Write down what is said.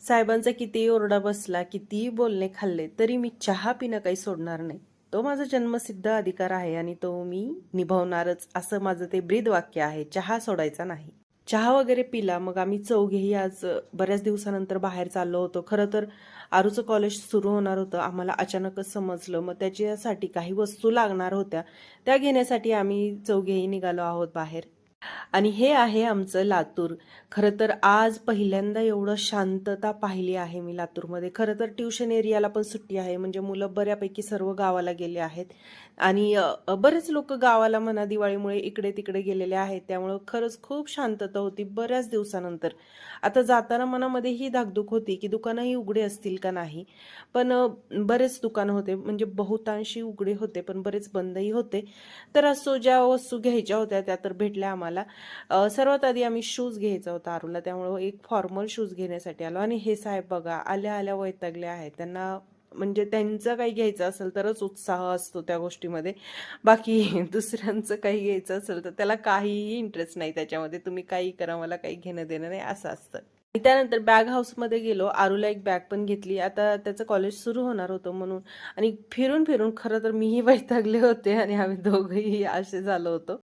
साहेबांचा कितीही ओरडा बसला, कितीही बोलणे खाल्ले, तरी मी चहा पिणं काही सोडणार नाही. तो माझा जन्मसिद्ध अधिकार आहे आणि तो मी निभावणारच, असं माझं ते ब्रीद वाक्य आहे. चहा सोडायचा नाही. चहा वगैरे पिला. मग आम्ही चौघेही आज बऱ्याच दिवसानंतर बाहेर चाललो होतो. खरं तर आरूचं कॉलेज सुरू होणार होतं. आम्हाला अचानकच समजलं. मग त्याच्यासाठी काही वस्तू लागणार होत्या. त्या घेण्यासाठी आम्ही चौघेही निघालो आहोत बाहेर. आणि हे आहे आमचं लातूर. खरं तर आज पहिल्यांदा एवढं शांतता पाहिली आहे मी लातूरमध्ये. खरं तर ट्युशन एरियाला पण सुट्टी आहे, म्हणजे मुलं बऱ्यापैकी सर्व गावाला गेले आहेत आणि बरेच लोक गावाला म्हणा दिवाळीमुळे इकडे तिकडे गेलेले आहेत. त्यामुळं खरंच खूप शांतता होती बऱ्याच दिवसानंतर. आता जाताना मनामध्ये ही धाकधूक होती की दुकानंही उघडे असतील का नाही, पण बरेच दुकानं होते, म्हणजे बहुतांशी उघडे होते पण बरेच बंदही होते. तर असो, ज्या वस्तू घ्यायच्या होत्या त्या तर भेटल्या आम्हाला. सर्वात आधी आम्ही शूज घ्यायचा होता आरूला, त्यामुळे एक फॉर्मल शूज घेण्यासाठी आलो. आणि हे साहेब बघा, आल्या आल्या वैतागले आहेत. त्यांना म्हणजे त्यांचं काही घ्यायचं असेल तरच उत्साह असतो त्या गोष्टीमध्ये, बाकी दुसऱ्यांचं काही घ्यायचं असेल तर त्याला काहीही इंटरेस्ट नाही त्याच्यामध्ये. तुम्ही काही करा, मला काही घेणं देणं नाही, असं असतं. त्यानंतर बॅग हाऊसमध्ये गेलो. आरूला एक बॅग पण घेतली. आता त्याचं कॉलेज सुरू होणार होतं म्हणून. आणि फिरून फिरून खरं तर मीही वैतागले होते आणि आम्ही दोघंही असे झालो होतो.